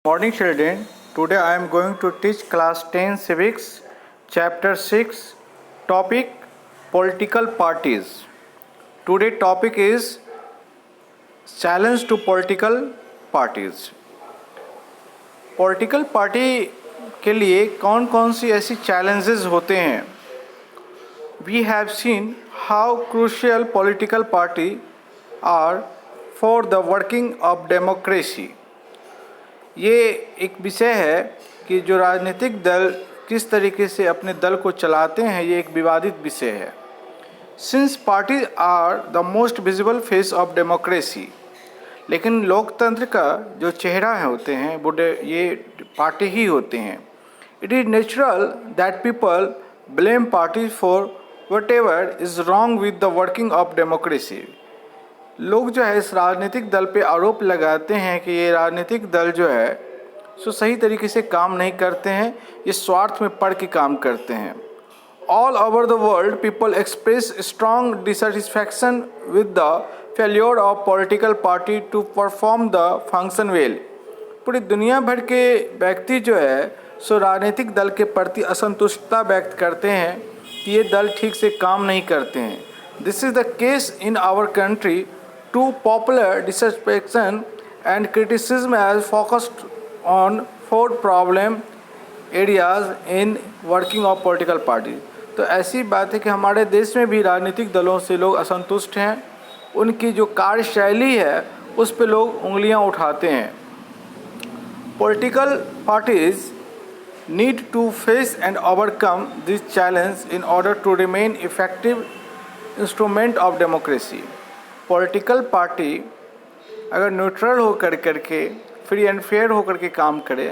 Morning children, today I am going to teach class 10 civics chapter 6 topic political parties. Today topic is challenge to political parties. Political party के लिए कौन कौन सी ऐसी challenges होते हैं? We have seen how crucial political party are for the working of democracy. ये एक विषय है कि जो राजनीतिक दल किस तरीके से अपने दल को चलाते हैं, ये एक विवादित विषय है. Since parties are the most visible face of democracy, लेकिन लोकतंत्र का जो चेहरा होते हैं वो ये पार्टी ही होते हैं. It is natural that people blame party for what ever is wrong with the working of democracy. लोग जो है इस राजनीतिक दल पे आरोप लगाते हैं कि ये राजनीतिक दल जो है सो सही तरीके से काम नहीं करते हैं, ये स्वार्थ में पड़ के काम करते हैं. All over the world people express strong dissatisfaction with the failure of political party to perform the function well. पूरी दुनिया भर के व्यक्ति जो है सो राजनीतिक दल के प्रति असंतुष्टता व्यक्त करते हैं कि ये दल ठीक से काम नहीं करते हैं. This is the case in our country. Too popular dissatisfaction and criticism has focused on four problem areas in working of political parties. तो ऐसी बात है कि हमारे देश में भी राजनीतिक दलों से लोग असंतुष्ट हैं. उनकी जो कार्यशैली है उस पे लोग उंगलियां उठाते हैं. Political parties need to face and overcome this challenge in order to remain effective instrument of democracy. Political party अगर न्यूट्रल होकर करके फ्री एंड फेयर होकर के काम करे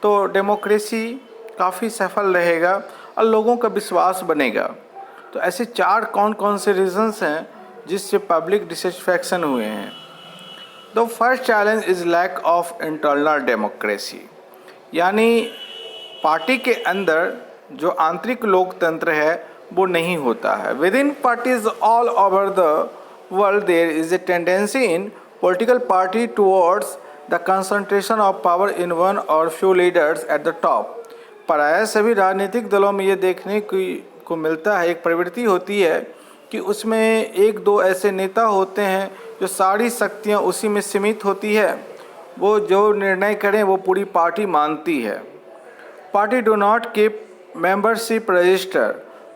तो डेमोक्रेसी काफ़ी सफल रहेगा और लोगों का विश्वास बनेगा. तो ऐसे चार कौन कौन से रीजंस हैं जिससे पब्लिक डिससेटिस्फैक्शन हुए हैं. The first challenge is lack of internal democracy, यानी पार्टी के अंदर जो आंतरिक लोकतंत्र है वो नहीं होता है. With in parties all over the world there is a tendency in political party towards the concentration of power in one or few leaders at the top. प्रायः सभी राजनीतिक दलों में ये देखने को मिलता है, एक प्रवृत्ति होती है कि उसमें एक दो ऐसे नेता होते हैं जो सारी शक्तियाँ उसी में सीमित होती है. वो जो निर्णय करें वो पूरी पार्टी मानती है. Party do not keep membership register,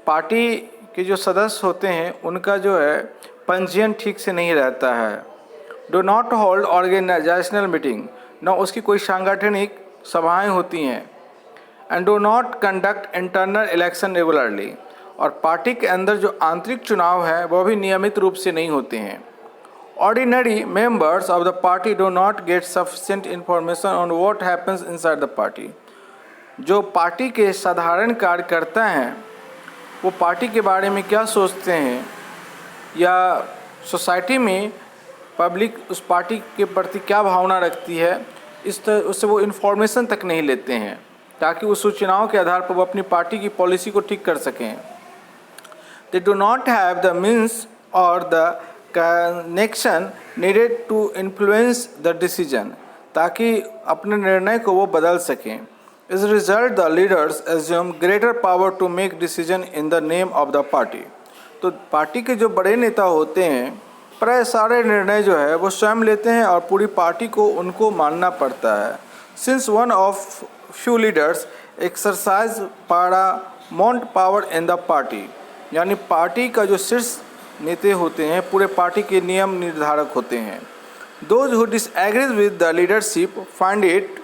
party के जो सदस्य होते हैं उनका जो है पंजीयन ठीक से नहीं रहता है. Do not hold organisational meeting, न उसकी कोई सांगठनिक सभाएं होती हैं. And do not conduct internal election regularly, और पार्टी के अंदर जो आंतरिक चुनाव है वह भी नियमित रूप से नहीं होते हैं. Ordinary members of the party do not gate sufficient information on what happens inside the party. जो पार्टी के साधारण कार्यकर्ता हैं वो पार्टी के बारे में क्या सोचते हैं या सोसाइटी में पब्लिक उस पार्टी के प्रति क्या भावना रखती है, इस तरह उससे वो इन्फॉर्मेशन तक नहीं लेते हैं ताकि उस सूचनाओं के आधार पर वो अपनी पार्टी की पॉलिसी को ठीक कर सकें. They do not have the means or the connection needed to influence the decision, ताकि अपने निर्णय को वो बदल सकें. As a result the leaders assume greater power to make decision in the name of the party. तो party के जो बड़े नेता होते हैं प्राय सारे निर्णय जो है वो स्वयं लेते हैं और पूरी पार्टी को उनको मानना पड़ता है. Since one of few leaders exercise Paramount power in the party, यानी पार्टी का जो शीर्ष नेता होते हैं पूरे पार्टी के नियम निर्धारक होते हैं. Those who disagrees with the leadership find it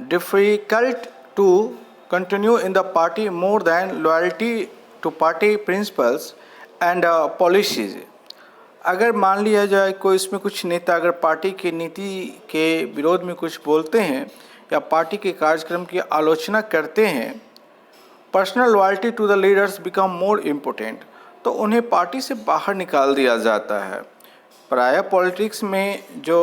difficult to continue in the party more than loyalty to party principles and policies. अगर मान लिया जाए कोई इसमें कुछ नेता अगर पार्टी की नीति के विरोध में कुछ बोलते हैं या पार्टी के कार्यक्रम की आलोचना करते हैं, personal loyalty to the leaders become more important. तो उन्हें पार्टी से बाहर निकाल दिया जाता है। प्रायः पॉलिटिक्स में जो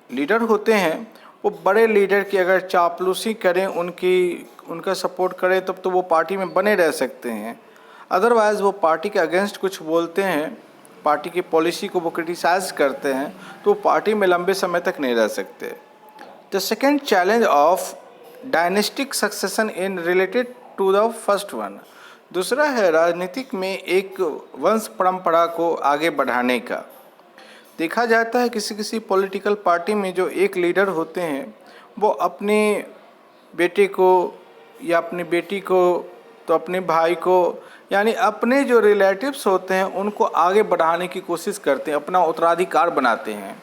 लीडर होते हैं वो बड़े लीडर की अगर चापलूसी करें, उनका सपोर्ट करें, तब तो वो पार्टी में बने रह सकते हैं। अदरवाइज़ वो पार्टी के अगेंस्ट कुछ बोलते हैं, पार्टी की पॉलिसी को वो क्रिटिसाइज करते हैं, तो वो पार्टी में लंबे समय तक नहीं रह सकते। The second challenge of dynastic succession in related to the first one. दूसरा है राजनीतिक में एक वंश परंपरा को आगे बढ़ाने का। देखा जाता है किसी किसी पॉलिटिकल पार्टी में जो एक लीडर होते हैं वो अपने बेटे को या अपनी बेटी को तो अपने भाई को, यानी अपने जो रिलेटिव्स होते हैं उनको आगे बढ़ाने की कोशिश करते हैं, अपना उत्तराधिकार बनाते हैं।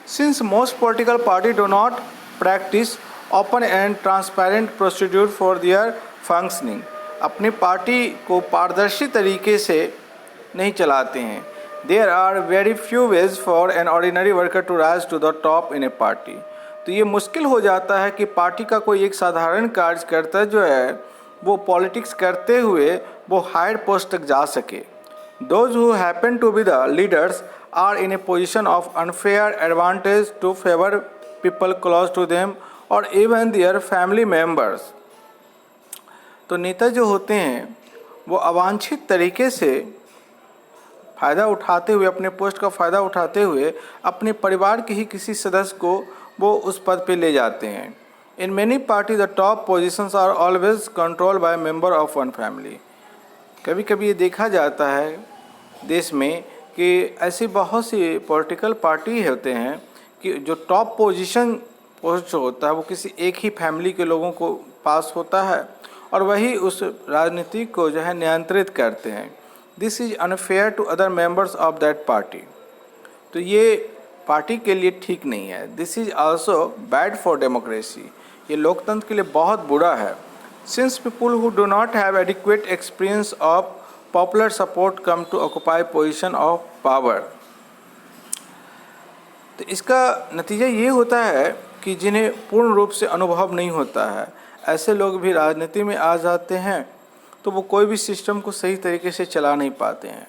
Since most political party do not practice open and transparent procedure for their functioning, अपनी पार्टी को पारदर्शी तरीके से नहीं चलाते हैं। There are very few ways for an ordinary worker to rise to the top in a party. तो ये मुश्किल हो जाता है कि पार्टी का कोई एक साधारण कार्यकर्ता जो है वो पॉलिटिक्स करते हुए वो हायर पोस्ट तक जा सके। Those who happen to be the leaders are in a position of unfair advantage to favor people close to them or even their family members. तो नेता जो होते हैं वो अवांछित तरीके से फ़ायदा उठाते हुए, अपने पोस्ट का फ़ायदा उठाते हुए अपने परिवार के ही किसी सदस्य को वो उस पद पे ले जाते हैं। In many party the top positions are always control by member of one family. कभी कभी ये देखा जाता है देश में कि ऐसी बहुत सी पॉलिटिकल पार्टी होते हैं कि जो टॉप पोस्ट जो होता है वो किसी एक ही फैमिली के लोगों को पास होता है और वही उस राजनीति को जो है नियंत्रित करते हैं। This is unfair to other members of that party. तो ये पार्टी के लिए ठीक नहीं है। This is also bad for democracy, ये लोकतंत्र के लिए बहुत बुरा है। Since people who do not have adequate experience of popular support come to occupy position of power. तो इसका नतीजा ये होता है कि जिन्हें पूर्ण रूप से अनुभव नहीं होता है ऐसे लोग भी राजनीति में आ जाते हैं, तो वो कोई भी सिस्टम को सही तरीके से चला नहीं पाते हैं।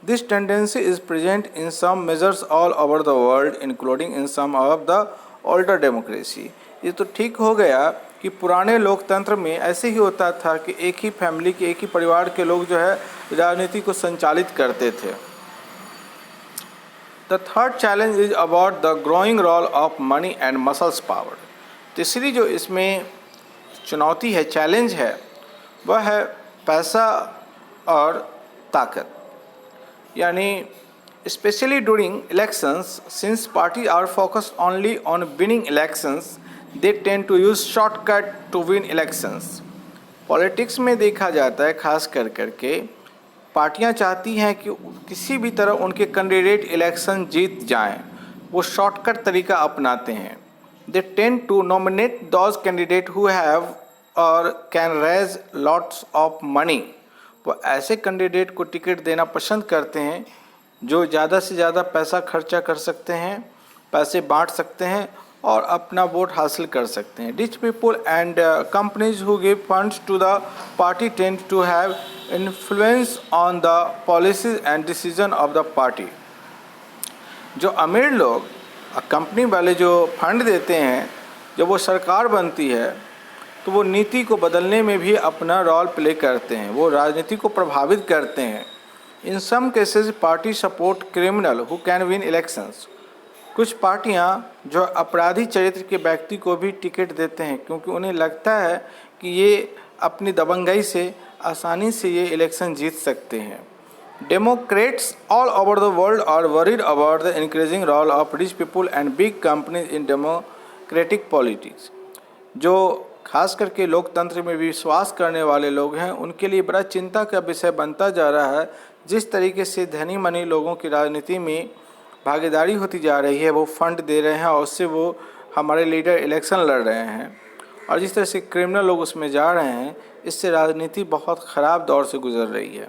This tendency is present in some majors all over the world including in some of the older democracy. ये तो ठीक हो गया कि पुराने लोकतंत्र में ऐसे ही होता था कि एक ही फैमिली के, एक ही परिवार के लोग जो है राजनीति को संचालित करते थे। The third challenge is about the growing role of money and muscles power. तीसरी जो इसमें चुनौती है, चैलेंज है, वह है पैसा और ताकत। यानी specially during elections, since party are focused only on winning elections, they tend to use shortcut to win elections. Politics में देखा जाता है खास कर करके पार्टियां चाहती हैं कि किसी भी तरह उनके कैंडिडेट इलेक्शन जीत जाएं, वो शॉर्टकट तरीका अपनाते हैं। They tend to nominate those candidate who have or can raise lots of money. वो ऐसे कैंडिडेट को टिकट देना पसंद करते हैं जो ज़्यादा से ज़्यादा पैसा खर्चा कर सकते हैं, पैसे बांट सकते हैं और अपना वोट हासिल कर सकते हैं। Rich people and companies who give funds to the party tend to have influence on the policies and decision of the party. जो अमीर लोग, कंपनी वाले जो फंड देते हैं, जब वो सरकार बनती है तो वो नीति को बदलने में भी अपना रोल प्ले करते हैं, वो राजनीति को प्रभावित करते हैं। In some cases party support criminal who can win elections. कुछ पार्टियां जो अपराधी चरित्र के व्यक्ति को भी टिकट देते हैं क्योंकि उन्हें लगता है कि ये अपनी दबंगई से आसानी से ये इलेक्शन जीत सकते हैं। Democrats all over the world are worried about the increasing role of rich people and big companies in democratic politics. जो खास करके लोकतंत्र में विश्वास करने वाले लोग हैं उनके लिए बड़ा चिंता का विषय बनता जा रहा है जिस तरीके से धनी मनी लोगों की राजनीति में भागीदारी होती जा रही है, वो फंड दे रहे हैं और उससे वो हमारे लीडर इलेक्शन लड़ रहे हैं और जिस तरह से क्रिमिनल लोग उसमें जा रहे हैं, इससे राजनीति बहुत ख़राब दौर से गुजर रही है।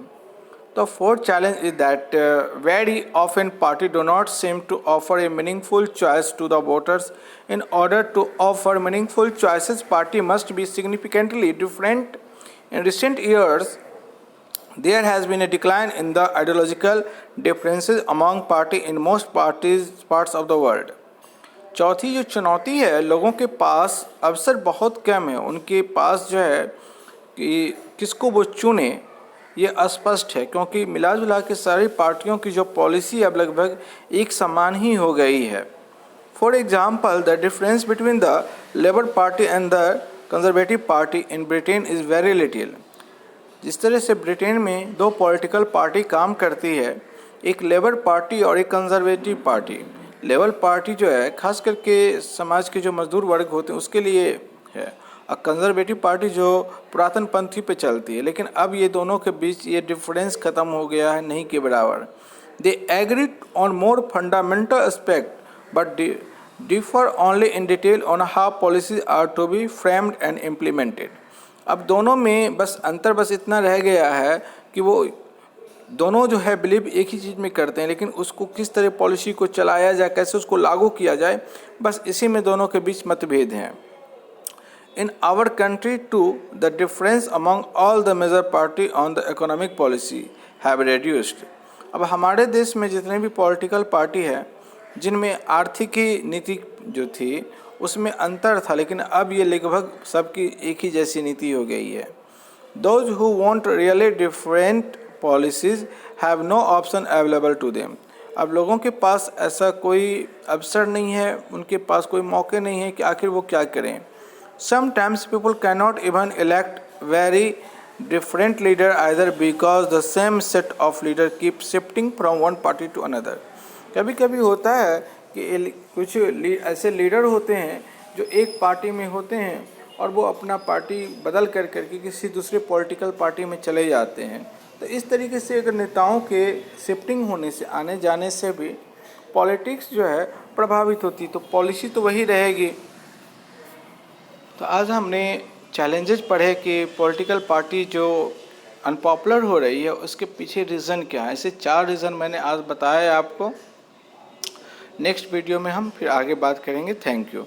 The fourth challenge is that very often party do not seem to offer a meaningful choice to the voters. In order to offer meaningful choices, party must be significantly different. In recent years, There has been a decline in the ideological differences among party in most parts of the world. चौथी जो चुनौती है, लोगों के पास अवसर बहुत कम है, उनके पास जो है कि किसको वो चुने ये अस्पष्ट है, क्योंकि मिला जुला के सारी पार्टियों की जो पॉलिसी अब लगभग एक समान ही हो गई है. For example, the difference between the labour party and the conservative party in Britain is very little. जिस तरह से ब्रिटेन में दो पॉलिटिकल पार्टी काम करती है, एक लेबर पार्टी और एक कंजर्वेटिव पार्टी. लेबर पार्टी जो है खास करके समाज के जो मजदूर वर्ग होते हैं उसके लिए है, और कंजर्वेटिव पार्टी जो पुरातन पंथी पे चलती है. लेकिन अब ये दोनों के बीच ये डिफरेंस ख़त्म हो गया है, नहीं के बराबर. They agree on more fundamental aspect but differ only in detail on how policies are to be framed and implemented. अब दोनों में बस अंतर बस इतना रह गया है कि वो दोनों जो है बिलीव एक ही चीज़ में करते हैं, लेकिन उसको किस तरह पॉलिसी को चलाया जाए, कैसे उसको लागू किया जाए, बस इसी में दोनों के बीच मतभेद हैं. In our country too the difference among all the major party on the economic policy have reduced. अब हमारे देश में जितने भी पॉलिटिकल पार्टी है जिनमें आर्थिकी नीति जो थी उसमें अंतर था, लेकिन अब ये लगभग सबकी एक ही जैसी नीति हो गई है. Those who want really different policies have no option available to them. अब लोगों के पास ऐसा कोई अवसर नहीं है, उनके पास कोई मौके नहीं है कि आखिर वो क्या करें. Sometimes people can not even elect very different leader either because the same set of leader keep shifting from one party to another. कभी कभी होता है कि कुछ ऐसे लीडर होते हैं जो एक पार्टी में होते हैं और वो अपना पार्टी बदल करके किसी दूसरे पॉलिटिकल पार्टी में चले जाते हैं. तो इस तरीके से अगर नेताओं के शिफ्टिंग होने से, आने जाने से भी पॉलिटिक्स जो है प्रभावित होती, तो पॉलिसी तो वही रहेगी. तो आज हमने चैलेंजेस पढ़े कि पॉलिटिकल पार्टी जो अनपॉपुलर हो रही है उसके पीछे रीज़न क्या है. ऐसे 4 रीज़न मैंने आज बताया आपको. नेक्स्ट वीडियो में हम फिर आगे बात करेंगे. Thank you.